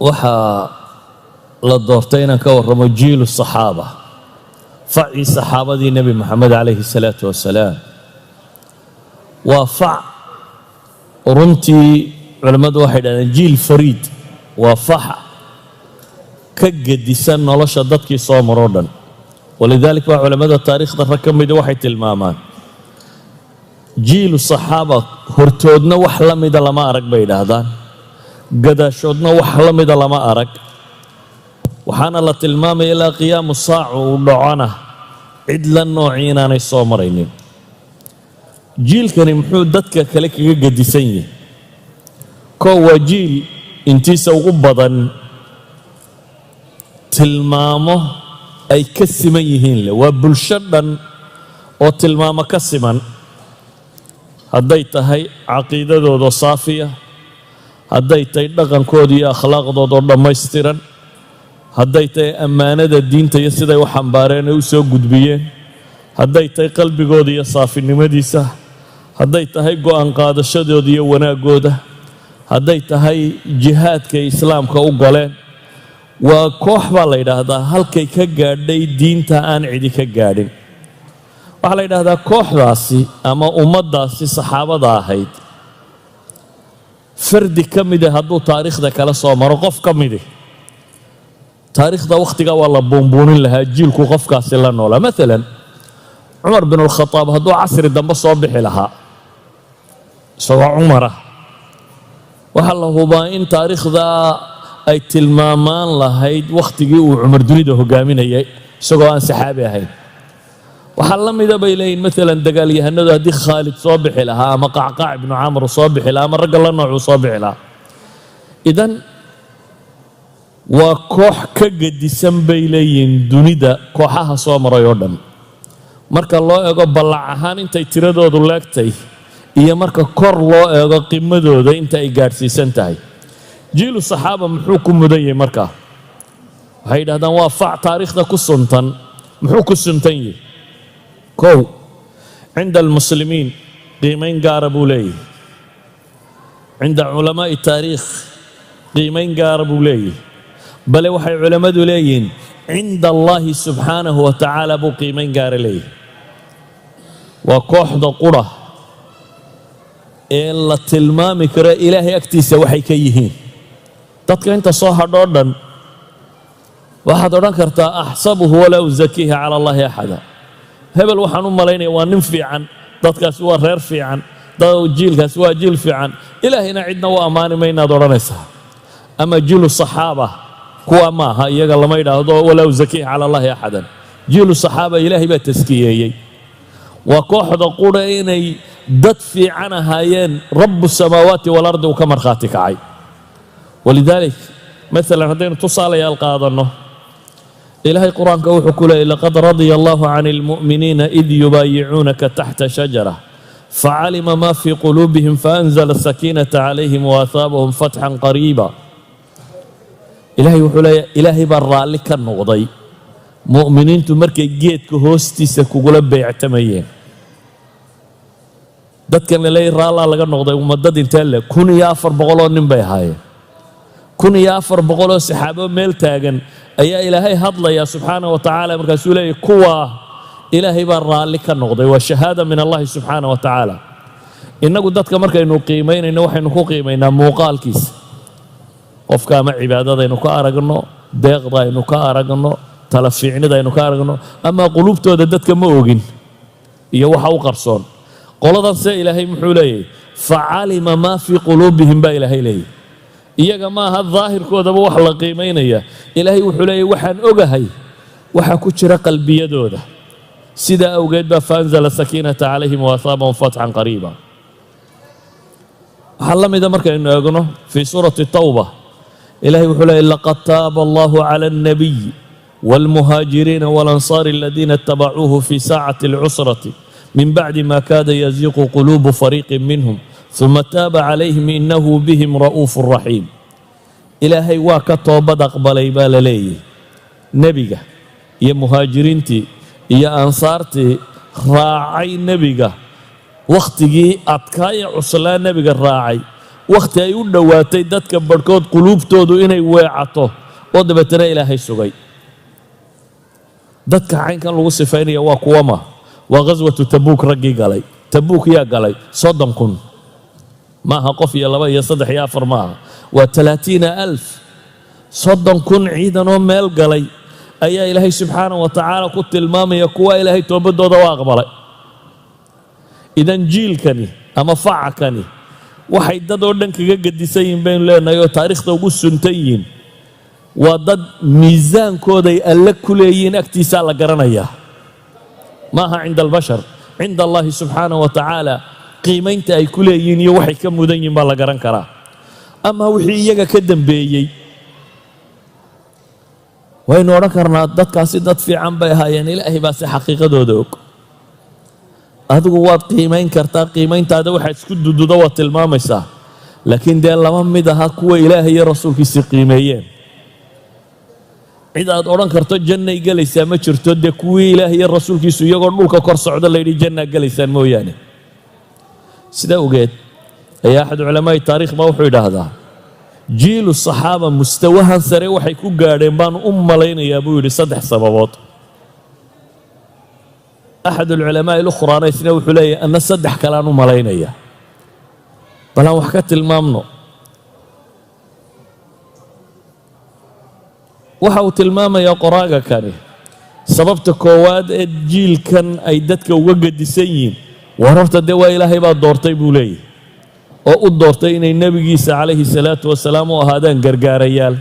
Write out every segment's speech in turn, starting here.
waxaa la doortay inaan ka warramo jiilu saxaaba, facii saxaabadii nebi moxamed calayhi salaatu wasalaam. waa fac runtii culammadu waxay dhahdeen jiil fariid, waa fax ka gedisan nolosha dadkii soo maroo dhan. walidaalika baa culammada taariikhda rag ka mida waxay tilmaamaan jiilu saxaaba hortoodna wax la mida lama arag bay idhaahdaan, gadaashoodna wax la mida lama arag. waxaana la tilmaamaya ilaa qiyaamu saacu uu dhacona cid la noocii inaanay soo maraynin. jiilkani muxuu dadka kale kaga gedisan yahay? koo waa jiil intiisa ugu badan tilmaamo ay ka siman yihiin leh. waa bulsho dhan oo tilmaamo ka siman, hadday tahay caqiidadooda saafiya, hadday tahay dhaqankooda iyo akhlaaqdooda oo dhammaystiran, hadday tahay ammaanada diinta iyo siday u xambaareen ay u soo gudbiyeen, hadday tahay qalbigooda iyo saafinimadiisa, hadday tahay go'aan qaadashadooda iyo wanaaggooda, hadday tahay jihaadka islaamka u galeen. waa koox baa la yidhaahdaa halkay ka gaadhay diinta aan cidi ka gaadhin. waxaa la yidhaahdaa kooxdaasi ama ummaddaasi saxaabada ahayd, fardi ka mide hadduu taariikhda kala soo maro, qof ka midi taariikhda wakhtigaa waa la buunbuunin lahaa jiilku qofkaasi la noolaa. maalan cumar bin alkhataab hadduu casri dambe soo bixi lahaa isagoo cumar ah, waxaa la hubaa in taariikhdaa ay tilmaamaan lahayd wakhtigii uu cumar dunida hogaaminayay isagoo aan saxaabi ahayn. waxaa la mida bay leeyihin maalan dagaalyahanadu haddii khaalid soo bixi lahaa ama qacqaac ibnu camr soo bixi lahaa ama ragga la noocuu soo bixi lahaa. idan waa koox ka gedisan bay leeyihiin dunida kooxaha soo maray oo dhan, marka loo eego ballac ahaan intay tiradoodu leegtay iyo marka kor loo eego qimadooda inta ay gaadhsiisan tahay. jiilu saxaaba muxuu ku mudan yahay markaa? waxay yidhahdaan waa fac taariikhda ku suntan. muxuu ku suntan yahay? kow, cinda almuslimiin qiimayn gaara buu leeyahay. cinda culamaa'i taariikh qiimayn gaara buu leeyahay. bale waxay culammadu leeyihiin cinda allaahi subxaanahu wa tacaala buu qiimayn gaara leeyahay. waa kooxda qura ee la tilmaami karo ilaahay agtiisa waxay ka yihiin. dadka inta soo hadhoo dhan waxaad odhan kartaa axsabuhu walaa uzakiihi cala allaahi axada. hebel waxaan u malaynaya waa nin fiican, dadkaasi waa reer fiican, jiilkaasi waa jiil fiican, ilaahayna cidna u ammaani maynaad odhanaysaa. ama jiilu saxaaba kuwa maaha, iyaga lama yidhaahdo walaa uzakiihi cala allaahi axadan. jiilu saxaaba ilaahay baa taskiyeeyey. waa kooxda qura inay dad fiican ahaayeen rabu samaawaati walardi uu ka markhaati kacay. walidaalik maalan haddaynu tusaalayaal qaadanno, ilaahay qur-aanka wuxuu ku leeyay laqad radya allahu can almu'miniina id yubaayicuunaka taxta shajara facalima ma fii quluubihim faanzala sakiinata calayhim waahaabahum fatxan qariiba. ilaahay wuxuu leeyahay ilaahay baa raalli ka noqday mu'miniintu markay geedka hoostiisa kugula beectamayeen. dadkan laleeyahy raallaa laga noqday ummadad intee le 1400 oo nin bay ahaayeen. 1400 oo saxaabo meel taagan ayaa ilaahay hadlaya subxaana wa tacaala, markaasuu leeyahy kuwaa ilaahay baa raalli ka noqday. waa shahaada min allahi subxaana wa tacaala. innagu dadka markaynu qiimaynayno waxaynu ku qiimaynaa muuqaalkiisa. qofka ama cibaadadaynu ka aragno, deeqda aynu ka aragno, tala fiicnida aynu ka aragno, ama qulubtooda dadka ma ogin iyo waxa u qarsoon. qoladan se ilaahay muxuu leeyahy facalima maa fii quluubihim baa ilaahay leeyahy. iyaga maaha daahirkoodaba wax la qiimaynaya. ilaahay wuxuu leeyahy waxaan ogahay waxa ku jira qalbiyadooda. sidaa awgeed baa faanzala sakiinata calayhim waahaabahum fatxan qariiba. waxaa la mida markaynu eegno fii suurati tawba, ilaahay wuxuu leeyahy laqad taaba allahu cala alnabiy waalmuhaajiriina waalansaari aladiina itabacuuhu fii saacati alcusrati min bacdi ma kaada yaziiqu quluubu fariiqin minhum uma taaba calayhim inahu bihim ra'uufu raxiim. ilaahay waa ka toobad aqbalay baa la leeyahy nebiga iyo muhaajiriintii iyo ansaartii raacay nebiga wakhtigii adkaaya cuslaa nebiga raacay wakhti ay u dhowaatay dadka barhkood quluubtoodu inay weecato oo dabeetana ilaahay sugay. dadka caynkan lagu sifaynaya waa kuwama waa ghaswatu tabuuk raggii galay. tabuuk yaa galay 30,000 maaha qof iyo 2 iyo 3 iyo 4 maaha, waa 30,000. 30,000 ciidan oo meel galay ayaa ilaahay subxaanahu wa tacaala ku tilmaamaya kuwa ilaahay toobadooda u aqbalay. idan jiilkani ama facakani waxay dad oo dhan kaga gedisan yihiin baynu leenahay oo taariikhda ugu suntan yihiin. waa dad miisaankooday alle ku leeyihiin agtiisaa la garanayaa, maaha cinda albashar, cinda allahi subxaanahu wa tacaala qiimaynta ay ku leeyihiin iyo waxay ka mudan yihiin baa la garan karaa. ama wixii iyaga ka dambeeyey waynu odhan karnaa dadkaasi dad fiican bay ahaayeen, ilaahay baa si xaqiiqadooda og. adigu waad qiimayn kartaa, qiimayntaada waxaad isku dududo waad tilmaamaysaa, laakiin dee lama mid aha kuwa ilaahay iyo rasuulkiisii qiimeeyeen. cid aad odhan karto jannay gelaysaa ma jirto, dee kuwii ilaahay iyo rasuulkiisu iyagoo dhulka kor socda layidhi jannaa gelaysaan mooyaane. sidaa ogeed ayaa axad culamaa'i taariikh baa wuxuu idhaahdaa jiilu saxaaba mustawahan sare waxay ku gaadheen baan u malaynayaa buu yidhi 3 sababood. axad alculamaa'i lukhraana isna wuxuu leeyahay anna 3 kaleaan u malaynaya. bal aan wax ka tilmaamno. waxa uu tilmaamayaa qoraaga kani sababta koowaad ee jiilkan ay dadka uga gedisan yihiin war horta dee waa ilaahay baa doortay buu leeyahay oo u doortay inay nebigiisa calayhi salaatu wasalaam u ahaadaan gargaarayaal.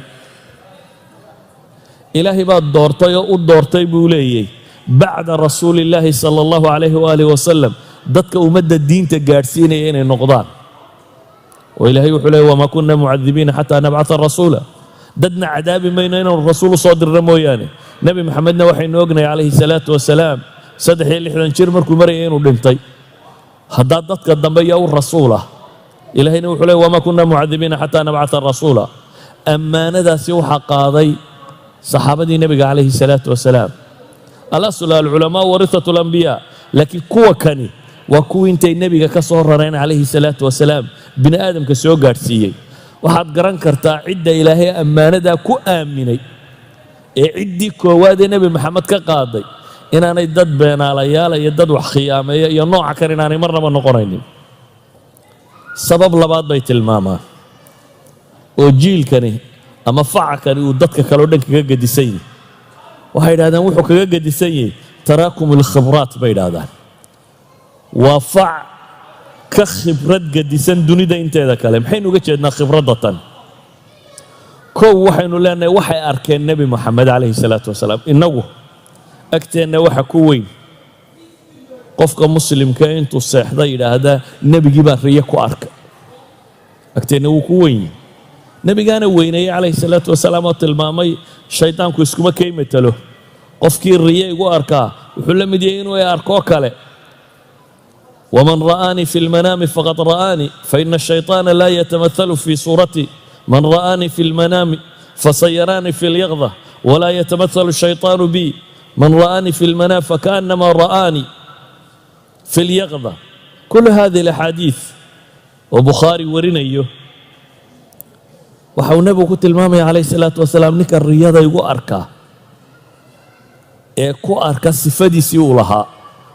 ilaahay baa doortay oo u doortay buu leeyahay bacda rasuulillaahi sala allahu calayhi waalihi wasalam dadka ummadda diinta gaadhsiinaya inay noqdaan. oo ilaahay wuxuu leeyahy wamaa kunna mucadibiina xataa nabcata rasuula. dadna cadaabi mayno inaanu rasuul u soo dirno mooyaane. nebi maxamedna waxaynu ognahay calayhi salaatu wasalaam 63 jir markuu marayay inuu dhintay. haddaa dadka dambe yaa u rasuul ah, ilaahayna wuxuu leeyahy wamaa kunna mucadibiina xataa nabcata rasuula. ammaanadaasi waxaa qaaday saxaabadii nebiga calayhi salaatu wasalaam. alasl alculamaa warithatu alambiyaa, laakiin kuwa kani waa kuwii intay nebiga ka soo rareen calayhi salaatu wasalaam bini aadamka soo gaadhsiiyey. waxaad garan kartaa cidda ilaahay ammaanadaa ku aaminay ee ciddii koowaad ee nebi maxamed ka qaaday inaanay dad beenaalayaala iyo dad wax khiyaameeya iyo nooca kale inaanay marnaba noqonaynin. sabab labaad bay tilmaamaan oo jiilkani ama facakani uu dadka kaleo dhan kaga gedisan yahay. waxay idhahdeen wuxuu kaga gedisan yahay taraakum alkhibraat bay idhahdaan. waa fac ka khibrad gedisan dunida inteeda kale. maxaynu uga jeednaa khibradda tan? kow waxaynu leenahay waxay arkeen nebi moxamed calayhi salaatu wasalaam. innagu agteenna waxa ku weyn qofka muslimka intuu seexda yidhaahdaa nebigii baa riyo ku arkay. agteenna wuu ku weyn yahay. nebigaana weyneeyey calayhi salaatu wasalaam oo tilmaamay shaydaanku iskuma kay matalo. qofkii riyo igu arkaa wuxuu la mid yahay inuu ay arkoo kale. ومن رآني في المنام فقد رآني فإن الشيطان لا يتمثل في صورتي من رآني في المنام فسيراني في اليقظة ولا يتمثل الشيطان بي من رآني في المنام فكأنما رآني في اليقظة. كل هذه الأحاديث وبخاري ورينيو waxau nebigu ku tilmaamaya calayhi salaatu wasalaam ninka riyada igu arka ee ku arka sifadiisii uu lahaa.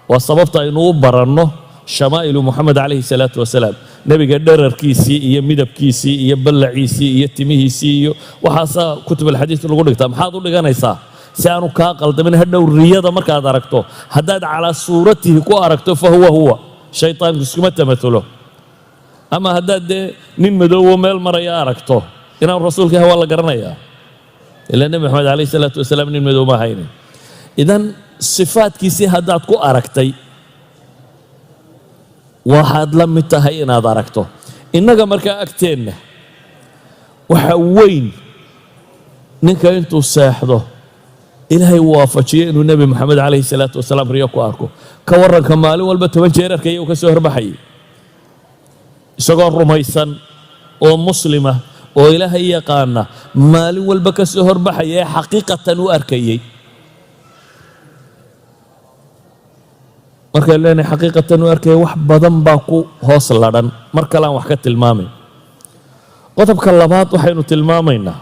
waa sababta aynu u baranno shamaa'ilu moxamed calayhi salaatu wasalaam. nebiga dherarkiisii iyo midabkiisii iyo ballaciisii iyo timihiisii iyo waxaasaa kutub alxadiid lagu dhigtaa. maxaad u dhiganaysaa si aanu kaa qaldamin hadhow riyada markaad aragto haddaad calaa suuratihi ku aragto fa huwa shaytaanku iskuma tamatulo. ama haddaad dee nin madoowo meel maraya aragto inaan rasuulka yahay waa la garanayaa. ilaa nebi moxamed calayhi salaatu wasalaam nin madoow ma ahaynin. idan sifaadkiisii haddaad ku aragtay waxaad la mid tahay inaad aragto. innaga markaa agteenna waxa weyn ninka intuu seexdo ilaahay uu waafajiyo inuu nebi moxamed calayhi salaatu wasalaam riyo ku arko. ka warranka maalin walba 10 jeer arkaya uu ka soo horbaxayay isagoo rumaysan oo muslima oo ilaahay yaqaana, maalin walba ka soo horbaxaya ee xaqiiqatan u arkayay. markaan leenahay xaqiiqatan u arkaya wax badan baa ku hoos ladhan. mar kale aan wax ka tilmaamay qodobka labaad waxaynu tilmaamaynaa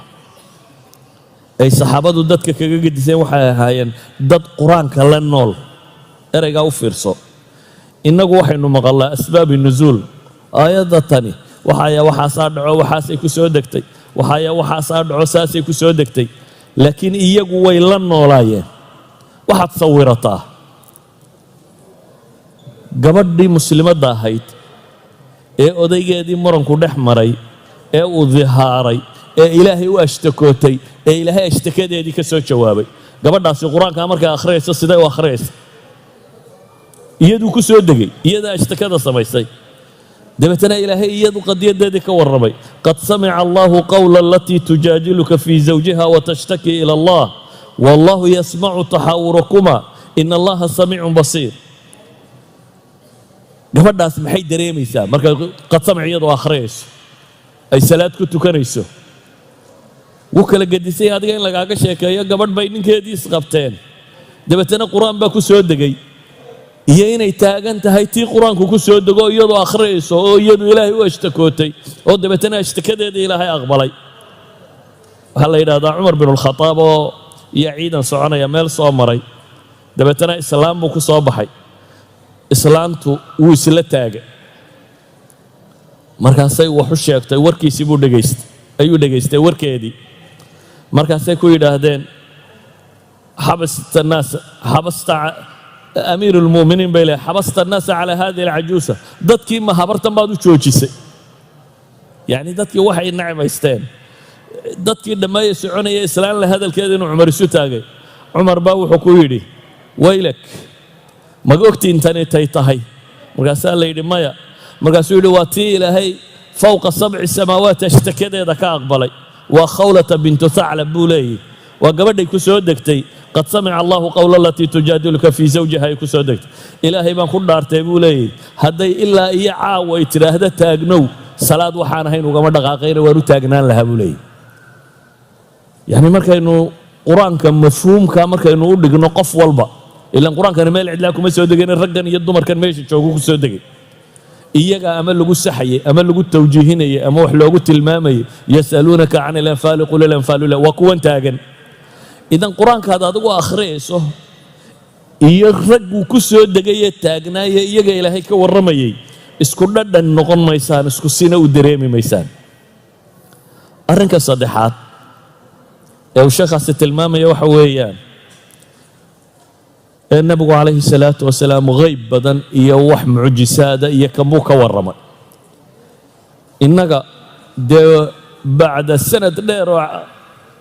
ay saxaabadu dadka kaga gediseen waxay ahaayeen dad qur-aanka la nool. ereygaa u fiirso. innagu waxaynu maqalnaa asbaabi nusuul. aayadda tani waxaasaa dhaco waxaasay ku soo degtay, waxaasaa dhaco saasay ku soo degtay. laakiin iyagu way la noolaayeen. waxaad sawirataa gabadhii muslimadda ahayd ee odaygeedii muranku dhex maray ee uu dihaaray ee ilaahay u ashtakootay ee ilaahay ashtakadeedii ka soo jawaabay. gabadhaasi qur-aankaa markay akhriyayso siday u akhriyaysa? iyaduu ku soo degay, iyadaa ashtakada samaysay. dabeetana ilaahay iyadu qadiyadeedii ka warramay. qad samica allahu qawla alatii tujaadiluka fii zawjiha watashtaki ila allah wallahu yasmacu taxaawurakuma ina allaha samiicun basiir. gabadhaas maxay dareemaysaa markay qad samic iyadoo akhriyayso ay salaad ku tukanayso? wuu kala gedisay adiga in lagaaga sheekeeyo gabadh bay ninkeedii isqabteen, dabeetana qur-aan baa ku soo degay, iyo inay taagan tahay tii qur-aanku ku soo dego iyadoo akhriyayso oo iyadu ilaahay u ashtakootay oo dabeetana ashtakadeedii ilaahay aqbalay. waxaa la yidhahdaa cumar binulkhataab oo iyo ciidan soconaya meel soo maray, dabeetana islaam buu ku soo baxay. islaantu wuu isla taagay, markaasay wax u sheegtay, warkiisii buu ayuu dhegaystay warkeedii. markaasay ku yidhaahdeen xabasta amiiru lmu'miniin bay leehay xabasta annaasa calaa hadihi alcajuusa. dadkii ma habartan baad u joojisay? yacni dadkii waxay necbaysteen. dadkii dhammeeye soconaya islaan la hadalkeeda inuu cumar isu taagay. cumar baa wuxuu ku yidhi waylak, maga ogti intani tay tahay? markaasaa la yidhi maya. markaasuu yidhi waa tii ilaahay fowqa sabci samaawaat ashtakadeeda ka aqbalay. waa khawlata bintu thaclab buu leeyahy. waa gabadhay ku soo degtay qad samica allahu qawla alatii tujaadiluka fii zawjiha ay ku soo degtay. ilaahay baan ku dhaartay buu leeyahy hadday ilaa iyo caawa ay tidhaahda taagnow salaad waxaan ahayn ugama dhaqaaqayna waan u taagnaan lahaa buu leeyahy. yacni markaynu qur-aanka mafhuumka markaynu u dhigno qof walba, ilaan qur-aankani meel cidlaa kuma soo degayn, raggan iyo dumarkan meesha joogu ku soo degay. iyaga ama lagu saxayay ama lagu tawjiihinayay ama wax loogu tilmaamayay. yasaluunaka can ilanfaali qul ilanfaalu lah. waa kuwan taagan. idan qur-aankaad adigu akhriyayso iyo ragguu ku soo degayee taagnaaye iyaga ilaahay ka warramayay isku dhadhan noqon maysaan, isku sina u dareemi maysaan. arrinka saddexaad ee uu sheekhaasi tilmaamaya waxa weeyaan ee nabigu calayhi salaatu wasalaam hayb badan iyo wax mucjisaada iyo kanbuu ka warramay. innaga dee bacda sanad dheer oo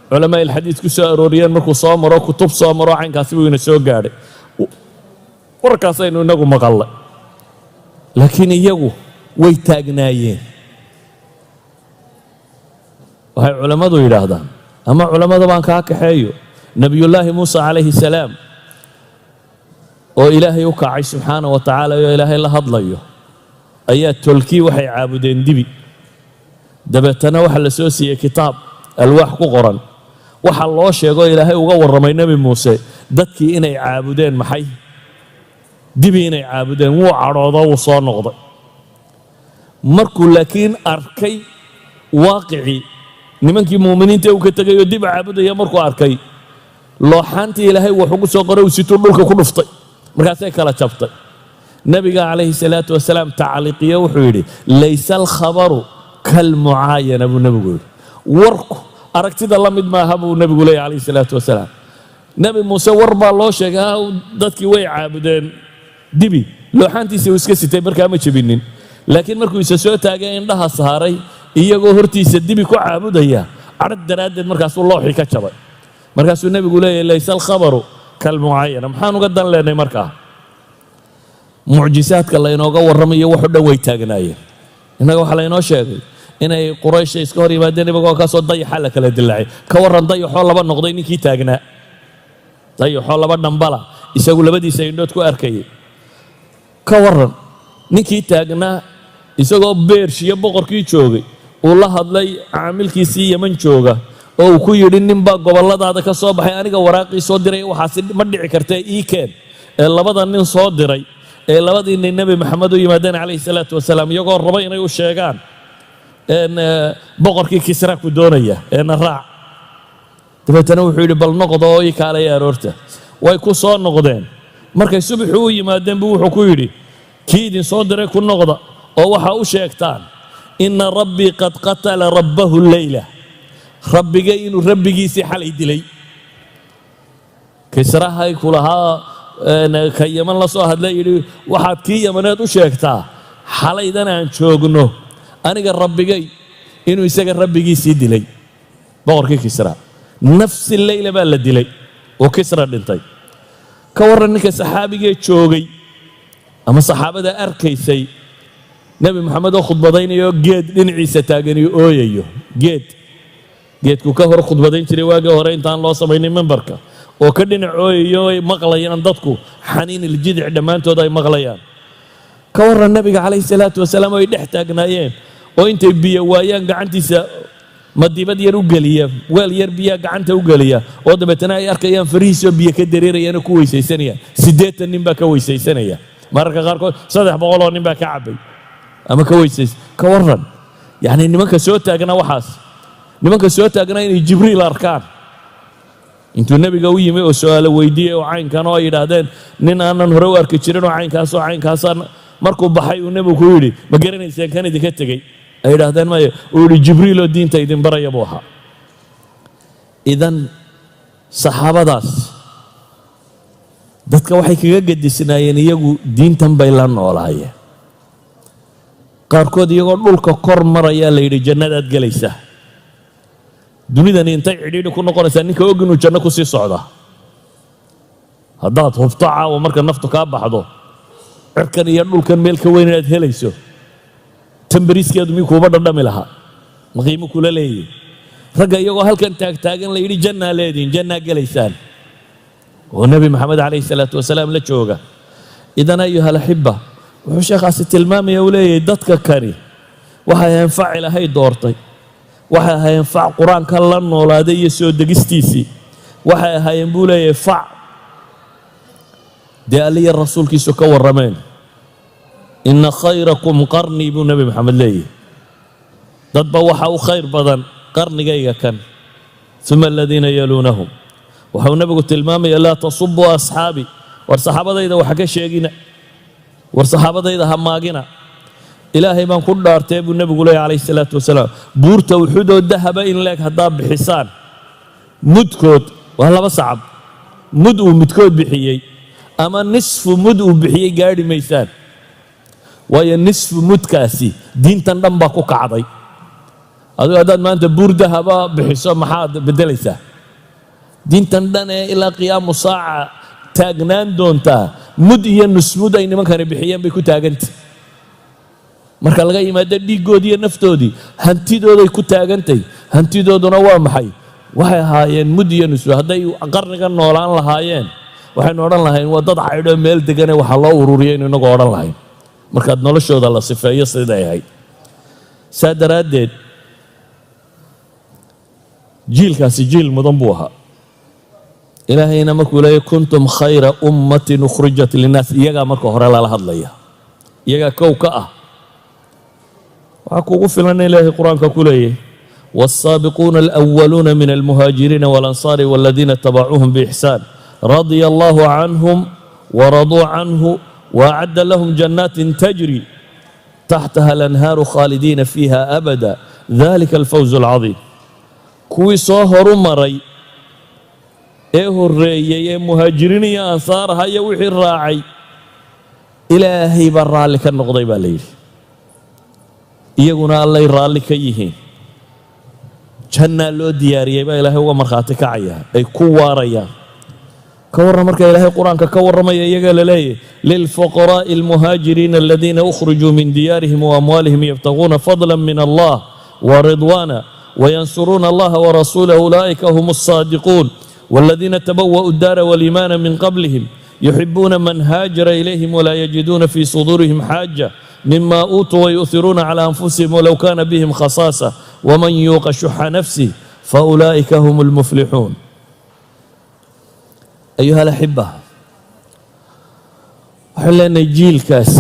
culamaa ilxadiid ku soo arooriyeen markuu soo maro kutub soo maro caynkaasi buu ina soo gaadhay. warkaasaynu innagu maqallay, laakiin iyagu way taagnaayeen. waxay culammadu yidhaahdaan ama culammada baan kaa kaxeeyo, nebiyullaahi muusa calayhi salaam oo ilaahay u kacay subxaana wa tacaala oo ilaahay la hadlayo ayaa tolkii waxay caabudeen dibi. dabeetana waxaa la soo siiyey kitaab alwaax ku qoran. waxaa loo sheegoo ilaahay uga warramay nebi muuse dadkii inay caabudeen maxay? dibi inay caabudeen. wuu cadhoodo wuu soo noqday. markuu laakiin arkay waaqicii nimankii muuminiinta uu ka tegay oo dib caabudaya markuu arkay, looxaantii ilaahay wax ugu soo qoray uu situu dhulka ku dhuftay. markaasay kala jabtay. nabiga calayhi salaatu wasalaam tacliiqiyo wuxuu yidhi laysa alkhabaru kalmucaayana buu nebigu yidhi. warku aragtida la mid maaha buu nebigu leeyahy calayhi salaatu wasalaam. nebi muuse war baa loo sheegay dadkii way caabudeen dibi, looxaantiisa uu iska sitay markaa ma jebinin. laakiin markuu isa soo taagay indhaha saaray iyagoo hortiisa dibi ku caabudaya, cadhad daraaddeed markaasuu looxii ka jabay. markaasuu nebigu leeyahy laysa alkhabaru kalmucaayana. maxaan uga dan leenay markaa? mucjisaadka laynooga warramayo waxu dhan way taagnaayeen. innaga waxaa laynoo sheegay inay quraysha iska hor yimaadeen ibagoo kaasoo dayaxa la kala dilaacay. ka warran dayaxoo laba noqday ninkii taagnaa, dayaxoo laba dhambala isagu labadiisa indhood ku arkayay. ka warran ninkii taagnaa isagoo beershiyo boqorkii joogay uu la hadlay caamilkiisii yaman jooga oo uu ku yidhi ninbaa gobolladaada ka soo baxay, aniga waraaqii soo diray, waxaasi ma dhici kartee ii keen. ee labada nin soo diray ee labadii nin nebi maxamed u yimaadeen calayhi salaatu wasalaam iyagoo raba inay u sheegaan boqorkii kisra ku doonaya raac dabeetana wuxuu yidhi bal noqdo oo ii kaalaya aroorta way ku soo noqdeen markay subaxu u yimaadeen buu wuxuu ku yidhi kii idin soo diray ku noqda oo waxa u sheegtaan inna rabbii qad qatala rabbahu leyla rabbigay inuu rabbigiisii xalay dilay kisrahay ku lahaa ka yaman la soo hadla yidhi waxaad kii yamaneed u sheegtaa xalaydan aan joogno aniga rabbigay inuu isaga rabbigiisii dilay boqorkii kisra nafsi leyla baa la dilay oo kisra dhintay ka warran ninka saxaabigee joogay ama saxaabada arkaysay nebi moxamed oo khudbadaynayo geed dhinaciisa taaganiyo ooyayo geedku ka hor khudbadayn jiray waagii hore intaan loo samaynin mimbarka oo ka dhinac ooyayo ay maqlayaan dadku xaniiniljidic dhammaantood ay maqlayaan ka warran nebiga calayhi salaatu wasalaam oo ay dhex taagnaayeen oo intay biyo waayaan gacantiisa madibad yar u geliya weel yar biyaa gacanta u geliya oo dabeetana ay arkayaan farihiisoo biyo ka dareerayaan oo ku weysaysanayaan 80 nin baa ka weysaysanaya mararka qaarkood 300 oo nin baa ka cabay ama ka weysays ka warran yacni nimanka soo taagna waxaas nimanka soo taagna inay jibriil arkaan intuu nebiga u yimi oo su'aalo weydiiyey oo caynkan oo ay yidhaahdeen nin aanan hore u arki jirin oo caynkaasaan markuu baxay uu nebigu ku yidhi ma garanaysaan kan idinka tegey ay yidhaahdeen maya uu yidhi jibriiloo diinta idin baraya buu ahaa idan saxaabadaas dadka waxay kaga gedisnaayeen iyagu diintan bay la noolaayeen qaarkood iyagoo dhulka kor marayaa la yidhi jannadaad gelaysaa dunidani intay cidhiidhi ku noqonaysaa ninka og inuu janno ku sii socda haddaad hubto caawa marka naftu kaa baxdo cirkan iyo dhulkan meel ka weyn inaad helayso tambariiskeedu mii kuuba dhadhami lahaa ma qiimo kula leeyihin ragga iyagoo halkan taagtaagan la yidhi jannaa leedihin jannaa gelaysaan oo nebi maxamed calayhi salaatu wasalaam la jooga idan ayuha alaxiba wuxuu sheekhaasi tilmaamaya uu leeyahay dadka kani waxay ahayn fac ilaahay doortay waxay ahaayeen fac qur-aanka la noolaaday iyo soo degistiisii waxay ahaayeen buu leeyahay fac dee alliya rasuulkiisu ka warrameen inna khayrakum qarnii buu nebi maxamed leeyahay dadba waxa u khayr badan qarnigayga kan uma aladiina yaluunahum waxau nebigu tilmaamaya laa tasubuu asxaabi war saxaabadayda waxa ka sheegina war saxaabadayda ha maagina ilaahay baan ku dhaartee buu nebigu leeyahy calayhi salaatu wasalaam buurta uxudoo dahaba in leeg haddaad bixisaan mudkood waa 2 sacab mud uu midkood bixiyey ama nisfu mud uu bixiyey gaadhi maysaan waayo nisfu mudkaasi diintan dhan baa ku kacday adigu haddaad maanta buur dahaba bixiso maxaad beddelaysaa diintan dhan ee ilaa qiyaamu saaca taagnaan doontaa mud iyo nusmud ay nimankani bixiyeen bay ku taagantay marka laga yimaado dhiiggoodii iyo naftoodii hantidooday ku taagantay hantidooduna waa maxay waxay ahaayeen mud iyo nusmud hadday qarniga noolaan lahaayeen waxaynu odhan lahayn waa dad caydhoo meel degane waxaa loo ururiyay inu inagu odhan lahayn markaad noloshooda la sifeeyo siday ahayd saa daraaddeed jiilkaasi jiil mudan buu ahaa ilaahayna markuu leeyahy kuntum khayra ummatin ukhrijat linnaas iyagaa marka hore lala hadlaya iyagaa kow ka ah waxaa kuugu filan in ilaahay qur-aanka ku leeyahy والسابقون الأولون من المهاجرين والأنصار والذين اتبعوهم بإحسان رضي الله عنهم ورضوا عنه وأعد لهم جنات تجري تحتها الأنهار خالدين فيها أبدا ذلك الفوز العظيم كوي صهر مري الرئي مهاجرين يا أنصار هيا وحي الراعي إلهي برا لك النقضي بالليل يقولنا الله يرى لك يهين جنة لو ديارية با إلهي هو مرخاتك عيا أي كواريا كور مركا إلهي القرآن كور ما يقال لي للفقراء المهاجرين الذين أخرجوا من ديارهم وأموالهم يبتغون فضلا من الله ورضوانا وينصرون الله ورسوله أولئك هم الصادقون والذين تبوأوا الدار والإيمان من قبلهم يحبون من هاجر إليهم ولا يجدون في صدورهم حاجة مما أوتوا ويؤثرون على أنفسهم ولو كان بهم خصاصة ومن يوق شح نفسه فأولئك هم المفلحون أيها الأحبة وحلنا جيل كاس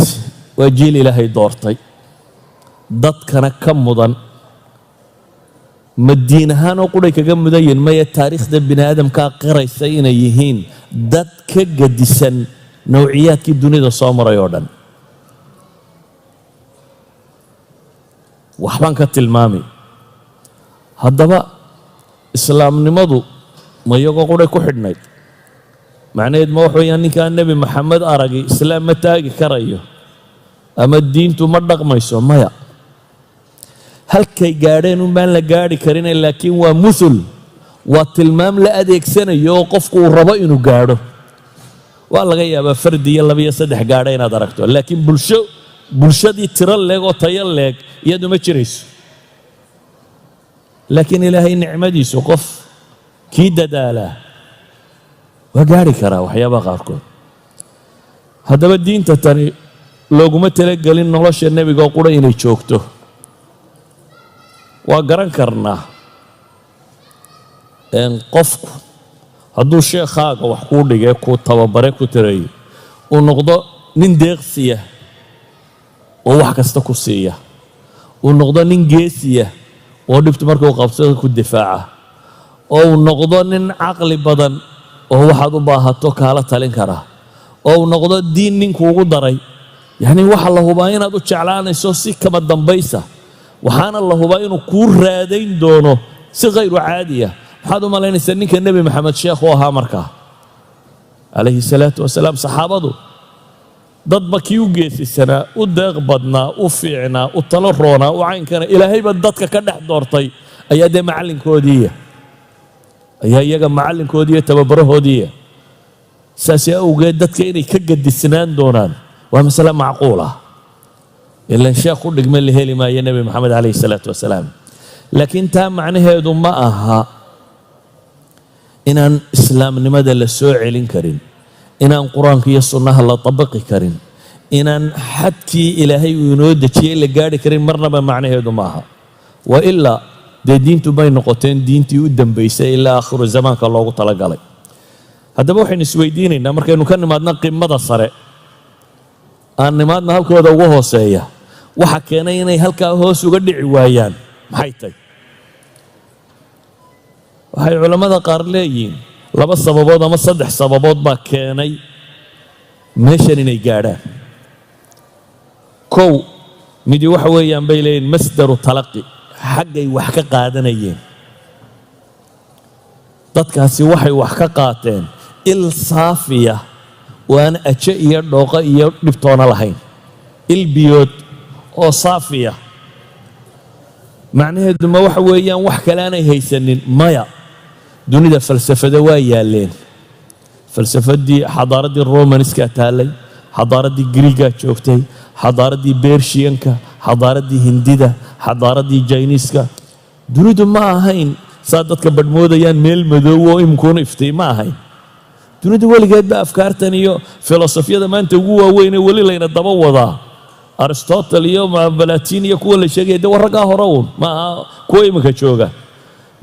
وجيل إلهي دورتي ضد كان كم مضن مدين هانو قولي كجم مدين ما التاريخ ده بني آدم كقري سينا يهين دات كجدسن نوعيات كي الدنيا ده صامرة يوردن وحبان كتلمامي هذا بقى إسلام نمضو ما يقول قولي كحدناي معناه ما هو يعني كان النبي محمد أرجع إسلام متاجي كرايو أما الدين تمرق ما يسوى ما يا هل كي جارين وما لا جاري كرينا لكن ومثل وتلمام لا أديك سنة يوقف وربعين وجاره والله جاي بفردي يلا بيصدح جارين أدركته لكن بلشة دي ترى لك وطيال لك يدو ما تشريس لكن إلهي نعمة دي سقف كيدا داله وجاري كرا وحيا بقاركم هذا الدين تتاني لو قمت لك قال إن الله شيء النبي قال قرأ إني شوكته وقرن كرنا إن قفك هذا الشيء خاق وحقول لي كو تبارك وتري ونقضى نندقسيه ووحكستكوسيه ونقضى ننجسيه ودفت مركو قبضة الدفاع أو نقضى نن عقل بدن oo waxaad u baahato kala talin kara oo noqdo diin ninku ugu daray yani waxa la hubaa inaad u jeclaanayso si kama dambaysa waxaana la hubaa inuu ku raadayn doono si غير caadiya waxaad u malaynaysaa ninka nabi maxamed sheekh oo ahaa markaa alayhi salaatu wasalaam saxaabadu dad bakii u geesisana u deeq badnaa u fiicnaa u talo roona u caynkana ilaahayba dadka ka dhex doortay ayaa de macalinkoodii ayaa iyaga macalinkoodii tababarahoodii saasi awgeed dadka inay ka gadisnaan doonaan waa mas'ala macquul ah ila sheekh u dhigma la heli maayo nabi maxamed alayhi salaatu wasalaam laakiin taa macnaheedu ma aha inaan islaamnimada la soo celin karin inaan quraanka iyo sunnaha la tabaqi karin inaan xadkii ilaahay uu inoo dejiyay la gaari karin marnaba macnaheedu ma aha wa illa dee diintu bay noqoteen diintii u dambaysay ilaa aakhiru zamaanka loogu talagalay haddaba waxaynu isweydiinaynaa markaynu ka nimaadna qimada sare aan nimaadna halkooda ugu hooseeya waxa keenay inay halkaa hoos uga dhici waayaan maxay tahay waxay culamada qaar leeyihiin laba sababood ama saddex sababood baa keenay meeshan inay gaadhaan kow midi waxa weeyaan bay leeyihiin masdaru talaqi xaggay wax ka qaadanayeen dadkaasi waxay wax ka qaateen il saafiya oo aan aje iyo dhooqa iyo dhibtoona lahayn il biyood oo saafiya macnaheedu ma waxa weeyaan wax kale aanay haysanin maya dunida falsafada waa yaaleen falsafadii xadaaradii romanska taalay xadaaradii griiga joogtay xadaaradii bershiyanka xadaaradii hindida xadaaradii jayniiska dunidu ma ahayn saa dadka badhmoodayaan meel madow oo imkuuna iftay ma ahayn dunidu weligeed ba afkaartan iyo filosofiyada maanta ugu waaweyn ee weli layna daba wadaa aristotle iyo balatin iyo kuwa la sheegay de warragaa hore uun ma aha kuwa iminka jooga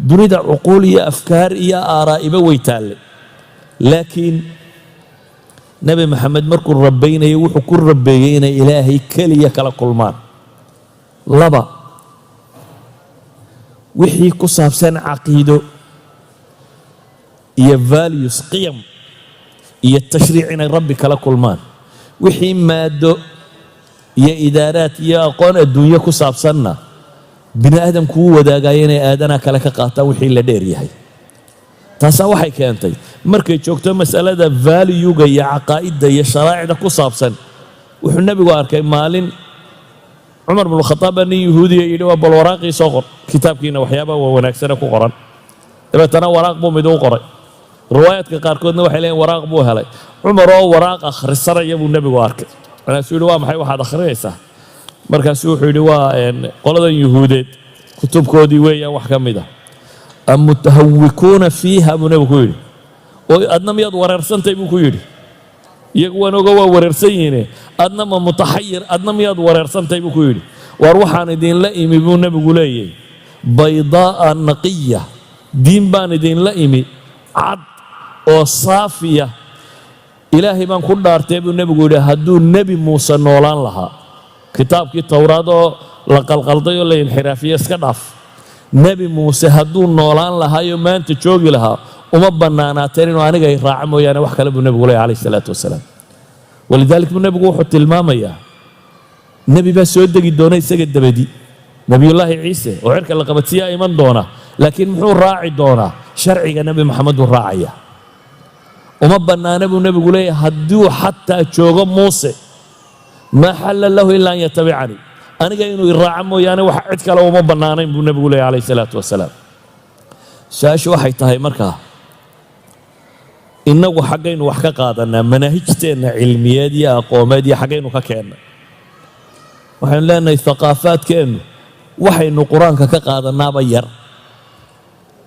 dunida cuquul iyo afkaar iyo aaraa'iba way taalle laakiin nabi maxamed markuu rabbaynayay wuxuu ku rabbeeyey inay ilaahay keliya kala kulmaan laba wixii ku saabsan caqiido iyo values qiyam iyo tashriic inay rabbi kala kulmaan wixii maado iyo idaaraad iyo aqoon adduunyo ku saabsanna bini aadamku u wadaagaya inay aadanaha kale ka qaataan wixii la dheer yahay taasaa waxay keentay markay joogto mas'alada valuega iyo caqaa'idda iyo sharaa'icda ku saabsan wuxuu nebigu arkay maalin cumar bnu khataab baa nin yahuudiya yidhi waa bal waraaqii soo qor kitaabkiina waxyaabaha waa wanaagsane ku qoran dabeetana waraaq buu mid u qoray riwaayaadka qaarkoodna waxay leeyihin waraaq buu helay cumar oo waraaq akhrisanaya buu nebigu arkay markaasuu yidhi waa maxay waxaad akhrinaysaa markaasuu wuxuu yidhi waa qoladan yuhuudeed kutubkoodii weeyaan wax ka mid ah amutahawikuuna fiiha buu nebigu ku yidhi oo adna miyaad wareersantay buu ku yidhi iyagu wanoga waa wareersan yihiine adna ma mutaxayir adna miyaad wareersantay buu ku yidhi waar waxaan idinla imi buu nebigu leeyahy baydaa'a naqiya diin baan idinla imi cad oo saafiya ilaahay baan ku dhaartay buu nebigu yidhi hadduu nebi muuse noolaan lahaa kitaabkii towraad oo la qalqalday oo la inxiraafiye iska dhaaf nebi muuse hadduu noolaan lahaayo maanta joogi lahaa uma bannaanaateen inuu aniga ay raaca mooyaane wax kale buu nebigu leeyahay calayhi salaatu wasalaam walidaalika buu nebigu wuxuu tilmaamayaa nebi baa soo degi doona isaga dabadi nebiyullaahi ciise oo cirka la qabadsiiyaa iman doona laakiin muxuu raaci doonaa sharciga nebi maxamed buu raacaya uma bannaana buu nebigu leeyahay hadduu xataa joogo muuse maa xalla lahu ilaa an yatabicanii aniga inuu iraaco mooyaane wax cid kale uma bannaanayn buu nebigu leeyahay calayhi salaatu wasalaam su-aashu waxay tahay markaa innagu xaggaynu wax ka qaadanaa manaahijteenna cilmiyeed iyo aqoomeed iyo xaggaynu ka keenna waxaynu leenahay thaqaafaadkeennu waxaynu qur-aanka ka qaadanaaba yar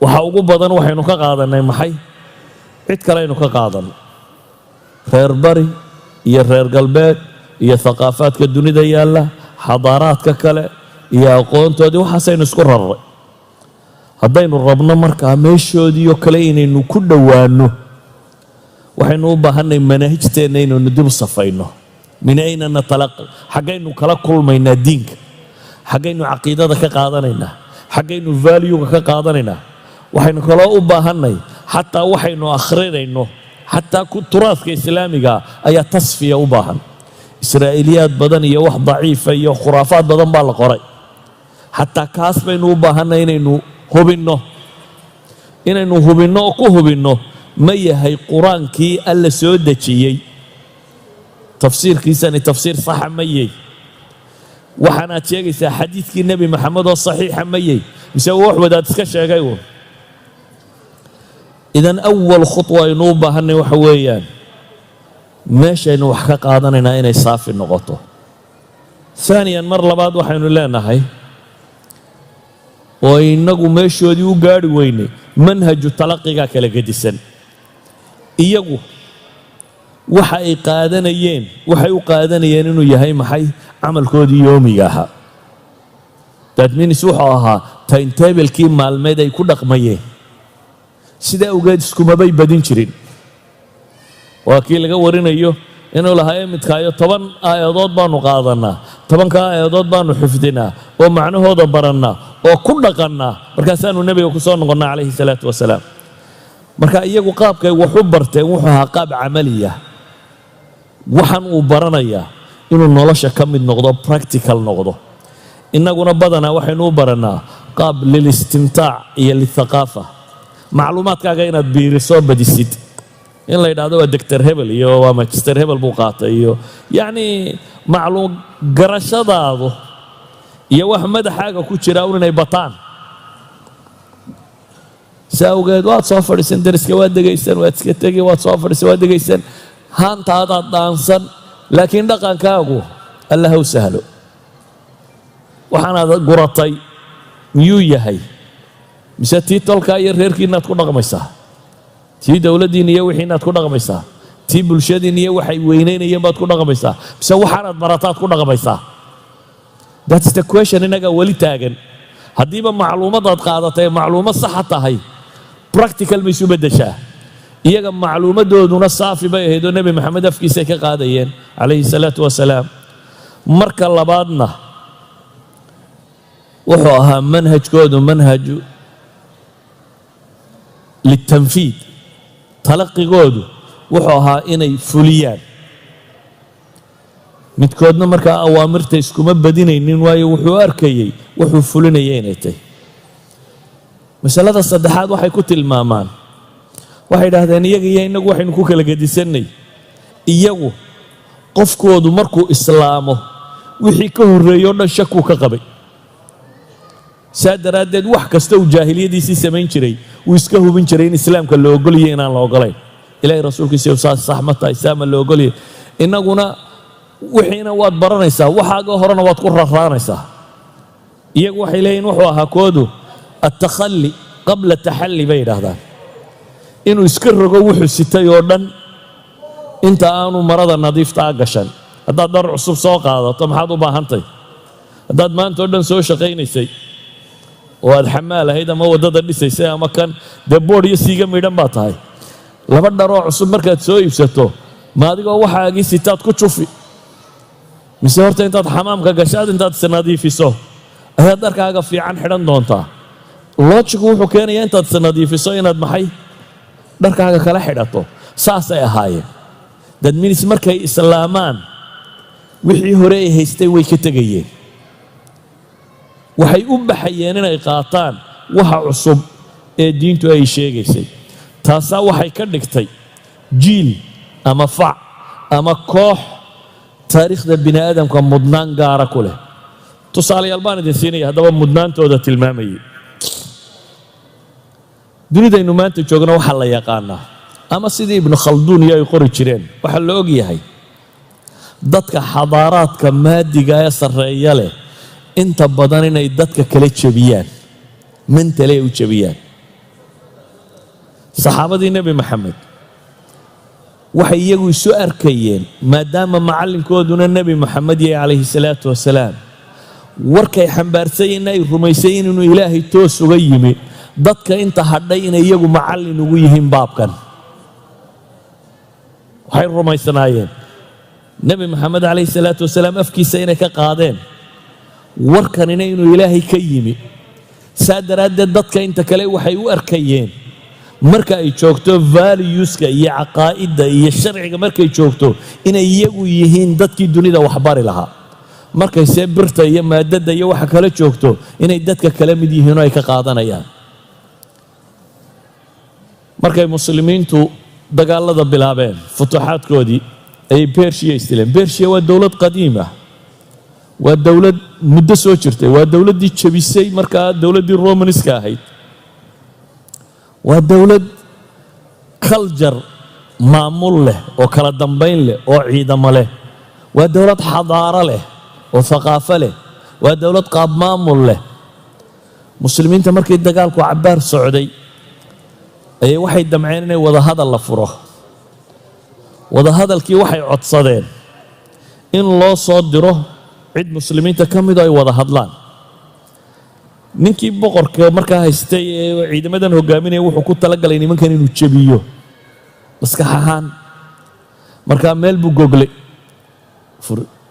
waxa ugu badan waxaynu ka qaadanay maxay cid kaleaynu ka qaadanno reer bari iyo reer galbeed iyo thaqaafaadka dunida yaalla xadaaraadka kale iyo aqoontoodii waxaasaynu isku rarray haddaynu rabno markaa meeshoodiioo kale inaynu ku dhowaanno waxaynu u baahanay manaahijteenna inaynu dib u safayno min ayna natalaqi xaggaynu kala kulmaynaa diinka xaggaynu caqiidada ka qaadanaynaa xaggaynu valuega ka qaadanaynaa waxaynu kaloo u baahanay xataa waxaynu akhrinayno xataa turaadka islaamiga ayaa tasfiya u baahan israa'iiliyaad badan iyo wax daciifa iyo khuraafaad badan baa la qoray xataa kaas baynu u baahanay inaynu hubinno oo ku hubinno ma yahay qur-aankii alla soo dejiyey tafsiirkiisani tafsiir saxa ma yahay waxaanaad sheegaysaa xadiidkii nebi maxamed oo saxiixa ma yahay mise wax wadaad iska sheegay uun idan awal khutwa aynu u baahanay waxa weeyaan meeshaynu wax ka qaadanaynaa inay saafi noqoto aaniyan mar labaad waxaynu leenahay oo innagu meeshoodii u gaari weynay manhaju talaqigaa kala gedisan iyagu waxa ay qaadanayeen waxay u qaadanayeen inuu yahay maxay camalkoodii yoomiga ahaa that means wuxuu ahaa timetable-kii maalmeed ay ku dhaqmayeen sidaa awgeed iskumabay badin jirin waa kii laga warinayo inuu lahaa midkaayo 10 aayadood baanu qaadanaa 10ka aayadood baanu xifdinaa oo macnahooda barannaa oo ku dhaqannaa markaasaanu nebiga ku soo noqonnaa calayhi salaatu wasalaam marka iyagu qaabkay wax u barteen wuxuu ahaa qaab camaliya waxaan uu baranayaa inuu nolosha ka mid noqdo practical noqdo innaguna badanaa waxaynu u barannaa qaab lilistimtaac iyo lithaqaafa macluumaadkaaga inaad biirisoo badisid in la yidhaahdo waa doctor hebel iyo waa magister hebel buu qaatay iyo yacni garashadaadu iyo wax madaxaaga ku jira un inay bataan saa awgeed waad soo fadhiisan dariska waad degaysan waad iska tegi waad soo fadhiisan waad degaysan haantaadaad dhaansan laakiin dhaqankaagu alla ha u sahlo waxaanaad guratay miyuu yahay mise tii tolkaa iyo reerkiinaad ku dhaqmaysaa tii dowladdiin iyo wixiinaad ku dhaqmaysaa tii bulshadiin iyo waxay weynaynayeen baad ku dhaqmaysaa mise waxaanaad barataad ku dhaqmaysaa that's the question inaga weli taagan haddiiba macluumadaad qaadatay macluumad saxa tahay practical ma isu beddeshaa iyaga macluumadooduna saafi bay ahayd oo nebi maxamed afkiisay ka qaadayeen calayhi salaatu wasalaam marka labaadna wuxuu ahaa manhajkoodu manhaju litanfiid talaqigoodu wuxuu ahaa inay fuliyaan midkoodna markaa awaamirta iskuma badinaynin waayo wuxuu arkayey wuxuu fulinaya inay tahay masalada saddexaad waxay ku tilmaamaan waxay idhaahdeen iyaga iyo innagu waxaynu ku kala gedisannay iyagu qofkoodu markuu islaamo wixii ka horreeyey oo dhan shakuu ka qabay saa daraaddeed wax kasta uu jaahiliyadiisii samayn jiray wuu iska hubin jiray in islaamka la ogolyahay inaan la ogolayn ilaahay rasuulkiisa saas sax ma tahay saama la ogolyahay innaguna wixiina waad baranaysaa waxaaga horena waad ku raraanaysaa iyagu waxay leeyihin wuxuu ahaa koodu attakhalli qabla taxalli bay yidhaahdaan inuu iska rogo wuxuu sitay oo dhan inta aanu marada nadiiftaa gashan haddaad dhar cusub soo qaadato maxaad u baahantahy haddaad maanta oo dhan soo shaqaynaysay oo aad xamaal ahayd ama waddada dhisaysay ama kan dee boodh iyo siiga midhan baa tahay laba dharoo cusub markaad soo iibsato ma adigoo waxaagii sitaad ku jufi mise horta intaad xamaamka gashaad intaad isnadiifiso ayaad dharkaaga fiican xidhan doontaa loojigu wuxuu keenayaa intaad isnadiifiso inaad maxay dharkaaga kala xidhato saasay ahaayeen dad minis markay islaamaan wixii hore ay haystay way ka tegayeen waxay u baxayeen inay qaataan waxa cusub ee diintu ay sheegaysay taasaa waxay ka dhigtay jiil ama fac ama koox taariikhda bini aadamka mudnaan gaara ku leh tusaalayaal baan idin siinaya haddaba mudnaantooda tilmaamayay dunidaynu maanta joogno waxaa la yaqaanaa ama sidii ibnu khalduun iyo ay qori jireen waxaa la og yahay dadka xadaaraadka maadiga ee sarreeya leh inta badan inay dadka kala jebiyaan mentale ay u jebiyaan saxaabadii nebi maxamed waxay iyagu isu arkayeen maadaama macallinkooduna nebi maxamed yahay calayhi salaatu wasalaam warkay xambaarsayiin ay rumaysayiin inuu ilaahay toos uga yimi dadka inta hadhay inay iyagu macallin ugu yihiin baabkan waxay rumaysanaayeen nebi maxamed calayhi salaatu wasalaam afkiisa inay ka qaadeen warkanina inuu ilaahay ka yimi saa daraaddeed dadka inta kale waxay u arkayeen marka ay joogto valueska iyo caqaa'idda iyo sharciga markay joogto inay iyagu yihiin dadkii dunida waxbari lahaa markayse birta iyo maadada iyo waxa kala joogto inay dadka kala mid yihiin oo ay ka qaadanayaan markay muslimiintu dagaalada bilaabeen futuuxaadkoodii ayay bershiya istileen bershiya waa dowlad qadiim ah waa dowlad muddo soo jirtay waa dowladdii jebisay markaa dowladdii romaniska ahayd waa dowlad kaljar maamul leh oo kala dambayn leh oo ciidamo leh waa dowlad xadaaro leh oo thaqaafo leh waa dowlad qaab maamul leh muslimiinta markii dagaalku cabbaar socday ayay waxay damceen inay wadahadal la furo wadahadalkii waxay codsadeen in loo soo diro cid muslimiinta ka mid oo ay wada hadlaan ninkii boqorka markaa haystay ee ciidamadan hogaaminaya wuxuu ku talagalay nimankan inuu jebiyo maskax ahaan markaa meel buu goglay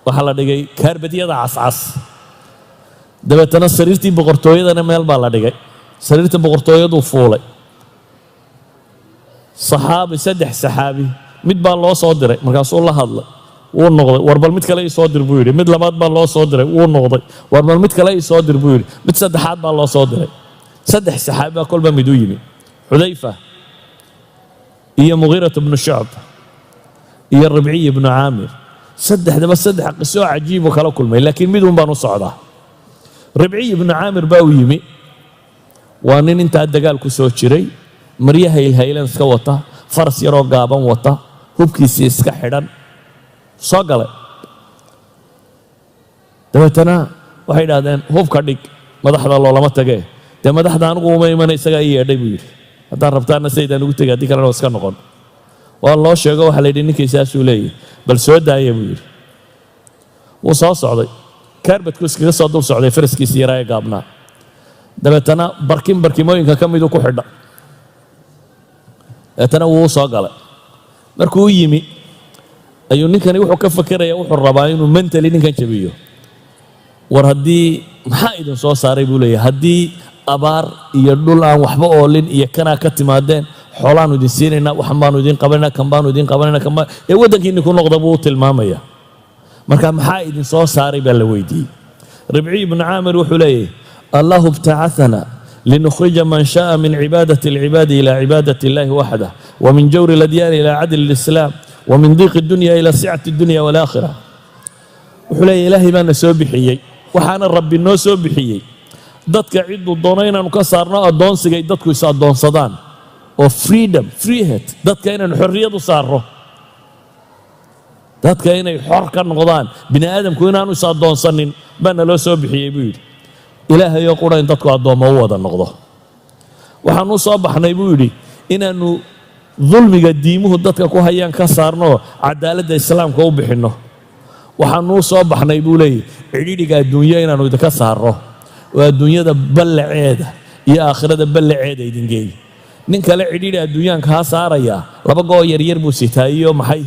waxaa la dhigay kaarbadyada cascas dabeetana sariirtii boqortooyadana meel baa la dhigay sariirta boqortooyaduu fuulay saddex saxaabi mid baa loo soo diray markaasuu la hadlay wuu noqday war bal mid kale ii soo dir buu yidhi mid labaad baa loo soo diray wuu noqday war bal mid kale ii soo dir buu yidhi mid saddexaad baa loo soo diray saddex saxaabi baa kolba mid u yimi xudayfa iyo mugiirat bnu shucb iyo ribciy ibnu caamir saddexdaba saddex qiso cajiib oo kala kulmay laakiin mid uun baan u socdaa ribciy ibnu caamir baa u yimi waa nin intaa dagaal ku soo jiray maryaha ilhaylan iska wata faras yaroo gaaban wata hubkiisii iska xidhan soo galay dabeetana waxay idhahdeen hubka dhig madaxda loolama tagee dee madaxda anigu uma imana isagaa ii yeedhay buu yidhi haddaan rabtaana saydaan ugu tegay haddii kalena iska noqon waa loo sheego waxaa la yidhi ninkii saasuu leeyahy bal soo daaya buu yidhi wuu soo socday kaarbadku iskaga soo dul socday faraskiisii yaraa ee gaabnaa dabeetana barkimooyinka ka miduu ku xidha dabeetana wuu soo galay markuu u yimi ayuu ninkani wuxuu ka fakerayaa wuxuu rabaa inuu mentally ninkan jabiyo war haddii maxaa idin soo saaray buu leeyahay haddii abaar iyo dhul aan waxba oolin iyo kanaa ka timaadeen xoolaanu idin siinaynaa waxan baanu idin qabanaynaa kan baanu idin qabanaynaa kan baa ee waddankiinni ku noqda buu u tilmaamaya marka maxaa idin soo saaray baa la weydiiyey ribciy ibnu caamir wuxuu leeyahay allahu ibtacathana linukhrija man sha'a min cibaadati alcibaadi ila cibaadati illahi waxdah wa min jawri aladyaani ila cadli alislaam wa min diiqi dunya ila sicati dunya walaakhira wuxuu leeyahay ilaahay baana soo bixiyey waxaana rabbi noo soo bixiyey dadka cidduu doono inaanu ka saarno addoonsigay dadku is addoonsadaan oo freehead dadka inaanu xorriyad u saarno dadka inay xor ka noqdaan bini aadamku inaanu is addoonsanin baana loo soo bixiyey buu yidhi ilaahayoo qura in dadku addoommo u wada noqdo waxaanu soo baxnay buu yidhi inaannu dulmiga diimuhu dadka ku hayaan ka saarno cadaaladda islaamka u bixinno waxaanuu soo baxnay buu leeyahy cidhiidhiga adduunya inaannu idinka saarno oo adduunyada ballaceeda iyo aakhirada ballaceeda idin geey nin kale cidhiidhi adduunyaanka ha saarayaa laba goo yaryar buu sitaa iyo maxay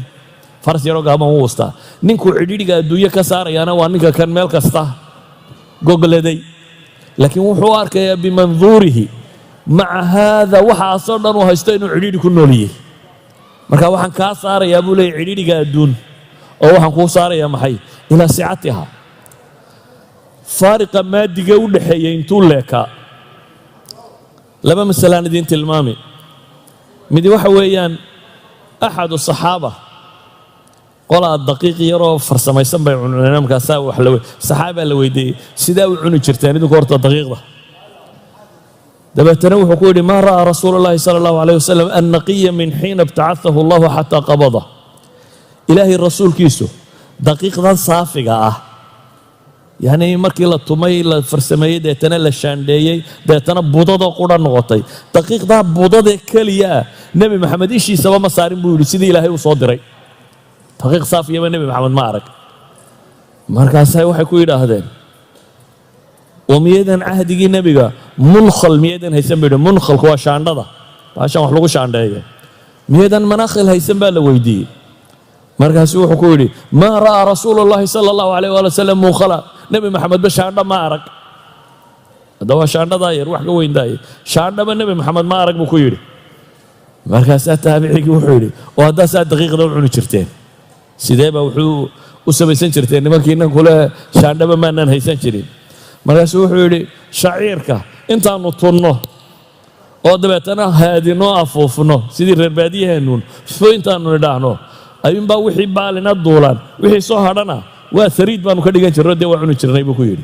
faras yaroo gaaban u ustaa ninkuu cidhiidhiga adduunye ka saarayaana waa ninka kan meel kasta gogladay laakiin wuxuu arkayaa bimanduurihi maca haada waxaasoo dhan uu haysto inuu cidhiidhi ku nooliyey. marka waxaan kaa saarayaa buu leeyay cidhiidhiga adduun oo waxaan kuu saarayaa maxay ilaa sicatiha. faariqa maadiga u dhaxeeya intuu leekaa laba masalaan idiin tilmaami. midi waxa weeyaan axadu saxaaba qolaa daqiiq yaroo farsamaysan bay cuneen markaasaa saxaabaa la weydiiyey sidaa u cuni jirteen idinku horta daqiiqda. dabeetana wuxuu ku yidhi maa ra'aa rasuulu llahi sala allahu alayh wasalam annaqiya min xiina ibtacahahu allahu xataa qabada. ilaahay rasuulkiisu daqiiqdan saafiga ah yacni markii la tumay la farsameeyey deetana la shaandheeyey deetana budadoo qudha noqotay daqiiqdaa budadee keliya ah nebi maxamed ishiisaba ma saarin buu yidhi sidii ilaahay u soo diray. daqiiq saafiyaba nebi maxamed ma arag. markaasay waxay ku yidhaahdeen oo miyadan cahdigii nebiga munkhal miyadan haysan buu yidhi. munkhalku waa shaandhada baashan wax lagu shaandheeyo. miyadan manaakhil haysan baa la weydiiyey. markaasuu wuxuu ku yidhi maa ra'aa rasuulu llahi sala allahu alayh waali wasalam munkhala. nebi maxamedba shaandho ma arag. hadda waa shaandhadaa yar wax ka weyndaaya shaandhaba nebi maxamed ma arag buu ku yidhi. markaasaa taabicigii wuxuu yidhi oo haddaasaa daqiiqda u cuni jirteen sidee baa wuxuu u samaysan jirteen nimankii innan kule shaandhaba maanaan haysan jirin. markaasuu wuxuu yidhi shaciirka intaannu tunno oo dabeetana haadinoo afuufno sidii reer baadiyaheennuun fo intaannu nidhaahno ayuunbaa wixii baalina duulaan wixii soo hadhana waa sariid baanu ka dhigan jirno dee waa cuni jirnay buu ku yidhi.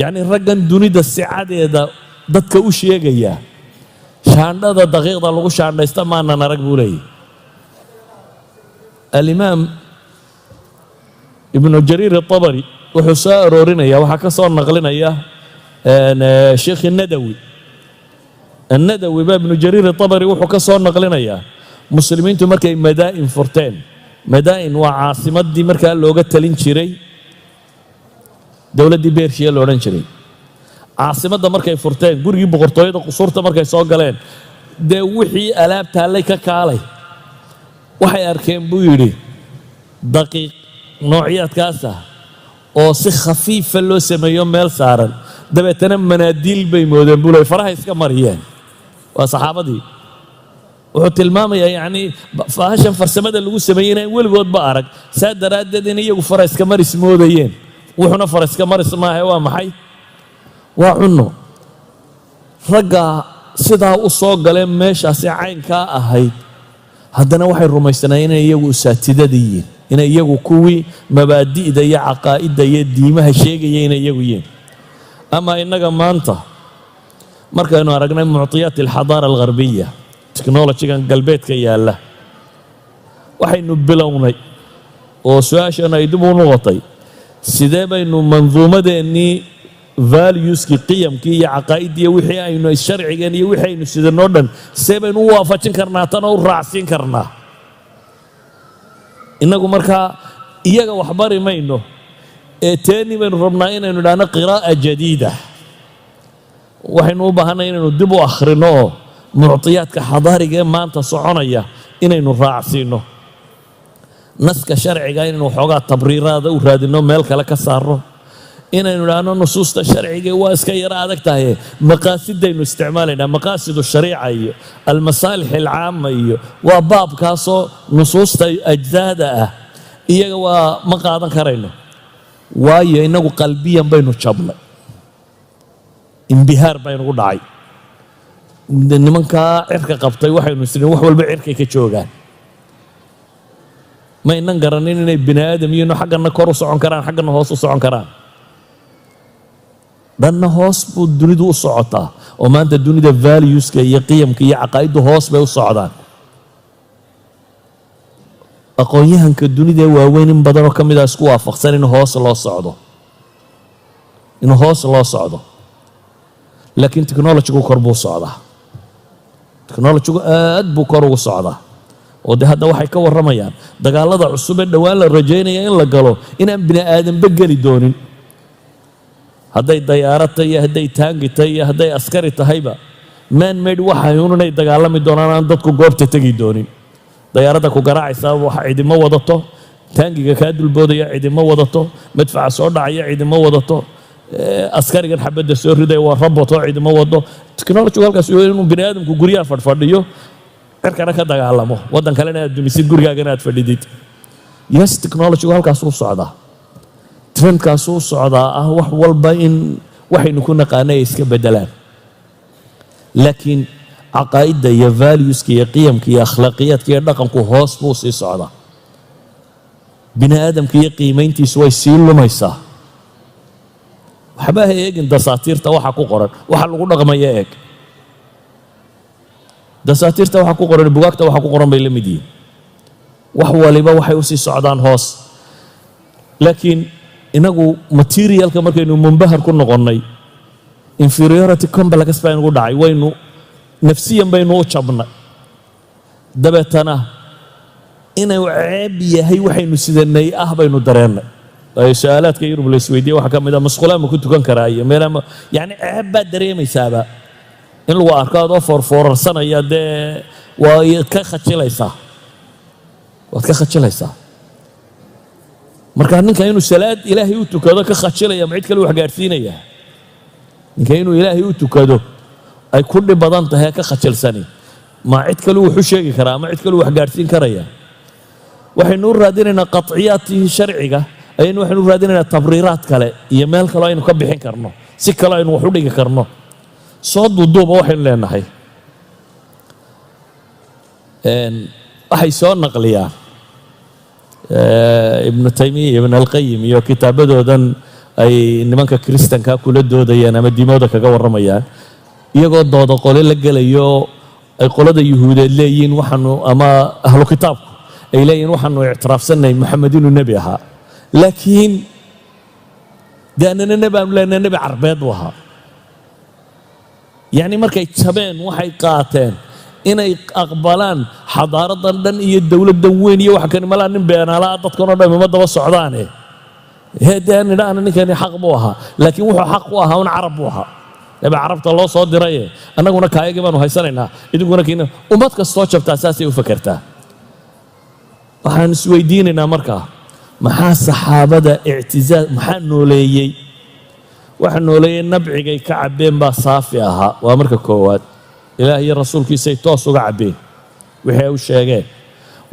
yacnii raggan dunida sicadeeda dadka u sheegaya shaandhada daqiiqda lagu shaandhaysta maanan arag buu leeyahy. alimaam ibnu jariir atabari wuxuu soo aroorinaya waxaa ka soo naqlinaya sheekhi nadawi. annadawi baa ibnu jariir atabari wuxuu ka soo naqlinayaa muslimiintu markay madaa'in furteen. madaa'in waa caasimaddii markaa looga talin jiray dowladdii beershiya la odhan jiray. caasimadda markay furteen gurigii boqortooyada qusuurta markay soo galeen dee wixii alaab taallay ka kaalay waxay arkeen buu yidhi daqiiq noocyaadkaasa oo si khafiifa loo sameeyo meel saaran dabeetana manaadiil bay moodeen buu leey faraha iska mariyeen. waa saxaabadii. wuxuu tilmaamayaa yacnii faahashan farsamada lagu sameeyey inaan weligoodba arag saa daraaddeed in iyagu fara iska maris moodayeen. wuxuuna fara iska maris maahe waa maxay waa cunno. ragga sidaa u soo galeen meeshaasi caynkaa ahayd haddana waxay rumaysanaayeen inay iyagu usaatidada yihiin inay iyagu kuwii mabaadi'da iyo caqaa'idda iyo diimaha sheegaya inay iyagu yihiin. ama innaga maanta markaynu aragnay muctiyaat alxadaara algharbiya teknolojigan galbeedka yaalla waxaynu bilownay oo su-aashan ay dib u noqotay sidee baynu manduumadeennii valueskii qiyamkii iyo caqaa'iddii wixii aynu sharcigeen iyo wixii aynu sidanoo dhan see baynu u waafajin karnaa tana u raacsiin karnaa. innagu markaa iyaga wax bari mayno ee teeni baynu rabnaa inaynu idhaahno qiraa'a jadiida. waxaynu u baahanay inaynu dib u akhrino oo muctiyaadka xadaariga ee maanta soconaya inaynu raacsiino. naska sharciga inaynu waxoogaa tabriiraada u raadinno meel kale ka saarno. inaynu idhaahno nusuusta sharciga waa iska yaro adag tahay maqaasidaynu isticmaalaynaa maqaasidu shariica iyo almasaalix alcaama iyo waa baabkaasoo nusuusta ajzaada ah iyaga waa ma qaadan karayno waayo innagu qalbiyan baynu jabnay. imbihaar baynugu dhacay. nimankaa cirka qabtay waxaynu isniin wax walba cirkay ka joogaan. ma ynan garanin inay bini aadam yihiino xaggana kor u socon karaan xaggana hoos u socon karaan. dhanna hoos buu dunidu u socotaa oo maanta dunida valueska iyo qiyamka iyo caqaa'iddu hoos bay u socdaan. aqoon-yahanka dunida waaweyn in badanoo ka mid ah isku waafaqsan in hoos loo socdo laakiin technologigu kor buu socdaa. technologigu aad buu kor ugu socdaa oo de hadda waxay ka warramayaan dagaalada cusub ee dhowaan la rajaynaya in la galo inaan bini aadanba geli doonin. hadday dayaarad tahay iyo hadday taangi tahay iyo hadday askari tahayba man made waxay unay dagaalami doonaan aan dadku goobta tegi doonin. dayaaradda ku garaacaysaa wax cidimo wadato taangiga kaa dulboodaya cidimo wadato madfaca soo dhacaya cidimo wadato askarigan xabadda soo riday waa robot oo ciidamo wado technology halkaas inuu bini aadamku guryaha fadhiyo cirkana ka dagaalamo waddan kalena aad dumisid gurigaagana aad fadhidid yes technology halkaas uu socdaa trendkaas uu socdaa wax walba in waxaynu ku naqaanay iska bedelaan laakiin caqaa'idda iyo valueska iyo qiyamka iyo akhlaaqiyadka iyo dhaqanku hoos buu sii socdaa bini aadamka iyo qiimayntiisu way sii lumaysaa waxba ha eegin dasaatiirta waxa ku qoran waxa lagu dhaqmaya eeg dasaatiirta waxa ku qoran bugaagta waxa ku qoran bay la mid yihiin wax waliba waxay u sii socdaan hoos laakiin inagu materialka markaynu munbahar ku noqonnay inferiority complex baa inagu dhacay waynu nafsiyan baynu u jabnay dabeetana inuu ceeb yahay waxaynu sidanay baynu dareennay su'aalaadka yurub la isweydiiyey waxaa ka mid ah masquulaa ma ku tukan karaa iyo meelaha yani ceeb baad dareemaysaaba in lagu arko adoo foorfoorarsanaya dee waad ka khajilaysaa marka ninka inuu salaad ilaahay u tukado ka khajilaya ma cid kale wax gaadhsiinaya ninka inuu ilaahay u tukado ay ku dhib badan tahay ka khajilsani ma cid kale wax u sheegi karaa ma cid kale wax gaadhsiin karaya waxaynu u raadinaynaa qatciyaadkii sharciga ayaynu waxaynu u raadinaynaa tabriiraad kale iyo meel kale aynu ka bixin karno si kale aynu wax u dhigi karno soo duuduuba waxaynu leenahay waxay soo naqliyaan ibnu taymiya ibn alqayim iyo kitaabadoodan ay nimanka kristanka kula doodayaan ama diimooda kaga warramayaan iyagoo dooda qole la gelayo ay qolada yuhuudeed leeyihiin waxaanu ama ahlu kitaabku ay leeyihiin waxaanu ictiraafsannahay maxamed inuu nebi ahaa laakiin dee annana nebi aanu leenahay nebi carbeed buu ahaa yacni markay jabeen waxay qaateen inay aqbalaan xadaaradan dhan iyo dowladdan weyn iyo waxa kani malaa nin beenaalaa dadkanoo dhan uma daba socdaane dee nidhaana ninkani xaq buu ahaa laakiin wuxuu xaq u ahaa un carab buu ahaa nebi carabta loo soo diraye annaguna kaayagii baanu haysanaynaa idinkuna kiina ummad kastoo jabtaa saasay u fakertaa waxaan isweydiinaynaa markaa maxaa saxaabada ictizaaz maxaa nooleeyey waxa nooleeyey nabcigay ka cabbeen baa saafi ahaa waa marka koowaad ilaah iyo rasuulkiisay toos uga cabbeen wixii ay u sheegeen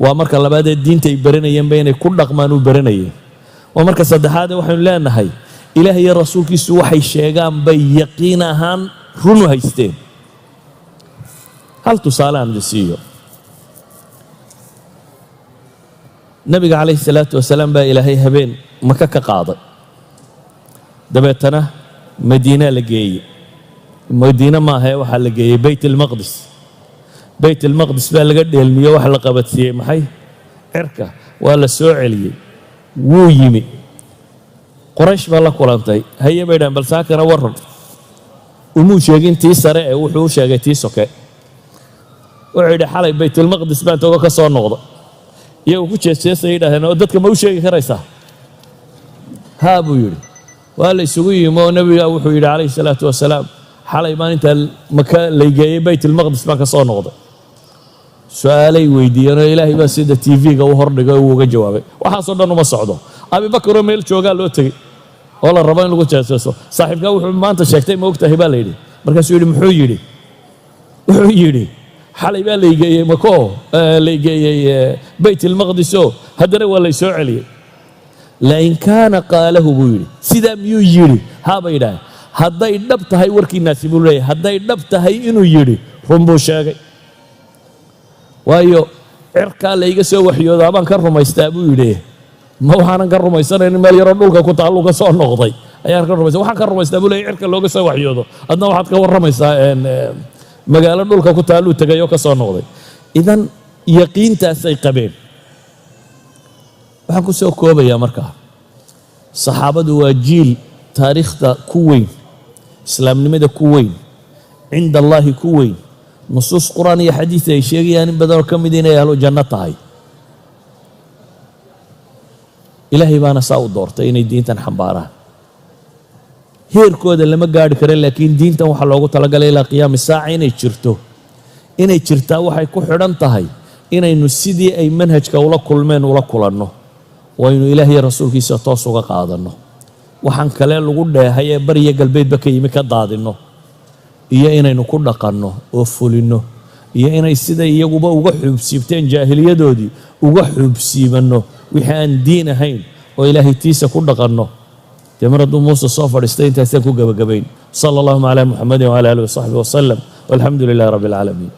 waa marka labaadee diintay baranayeenba inay ku dhaqmaan u baranayeen waa marka saddexaadee waxaynu leenahay ilaah iyo rasuulkiisu waxay sheegaan bay yaqiin ahaan run u haysteen hal tusaale aan siiyo nabiga calayhi salaatu wasalaam baa ilaahay habeen maka ka qaaday dabeetana madiina la geeyey madiina maahae waxaa la geeyey bayt almaqdis bayt almaqdis baa laga dheelmiyo wax la qabadsiiyey maxay cirka waa la soo celiyey wuu yimi qoraysh baa la kulantay haye bay dhahan bal saakana warran umuu sheegin tii sare ee wuxuu u sheegay tii soke wuxuu yidhi xalay baytulmaqdis baan togo ka soo noqda iyagu ku jeesjeesay yidhahdeen oo dadka ma u sheegi karaysaa haa buu yidhi waa la isugu yimi oo nebiga wuxuu yidhi calayhi salaatu wasalaam xalay maalintaa maka laygeeyey baytulmaqdis baan ka soo noqday su-aalay weydiiyeen oo ilaahay baa sida tv-ga u hordhigay uu uga jawaabay waxaasoo dhan uma socdo abibakaroo meel joogaa loo tegey oo la rabo in lagu jeesjeeso saaxiibkaa wuxuu maanta sheegtay ma ogtahay baa la yidhi markaasuu yidhi muxuu yidhi wuxuu yidhi xalay baa laygeeyey mako laygeeyey bayt almaqdiso haddana waa lay soo celiyey lain kaana qaalahu buu yidhi sidaa miyuu yidhi haa bay yidhaaheen hadday dhab tahay warkiinaasi buu leeyahay hadday dhab tahay inuu yidhi run buu sheegay waayo cirkaa layga soo waxyoodaa baan ka rumaystaa buu yidhi ma waxaanan ka rumaysanaynin meel yaroo dhulka ku taalluu ka soo noqday ayaan ka rumaysan waxaan ka rumaystaa buu leeyahay cirka looga soo waxyoodo adna waxaad ka warramaysaa magaalo dhulka ku taalluu tegay oo ka soo noqday idan yaqiintaasay qabeen waxaan ku soo koobayaa markaa saxaabadu waa jiil taariikhda ku weyn islaamnimada ku weyn cinda allaahi ku weyn nusuus qur'aan iyo xadiis ay sheegayaan in badanoo ka mid inay ahlu janno tahay ilaahay baana saa u doortay inay diintan xambaaraan heerkooda lama gaari kara laakiin diintan waxaa loogu talagalay ilaa qiyaami saaca inay jirtaa waxay ku xidhan tahay inaynu sidii ay manhajka ula kulmeen ula kulanno waynu ilaahiyo rasuulkiisa toos uga qaadanno waxaan kale lagu dheehay ee bariya galbeedba ka yimi ka daadinno iyo inaynu ku dhaqanno oo fulinno iyo inay sida iyaguba uga xuubsiibteen jaahiliyadoodii uga xuubsiibanno wixii aan diin ahayn oo ilaahay tiisa ku dhaqanno dee mar hadduu muuse soo fadhiistay intaasaan ku gabagabayn sala allahuma calaa muxamadin wala aalihi wasaxbi wasalam walxamdu lilahi rabbi alcaalamiin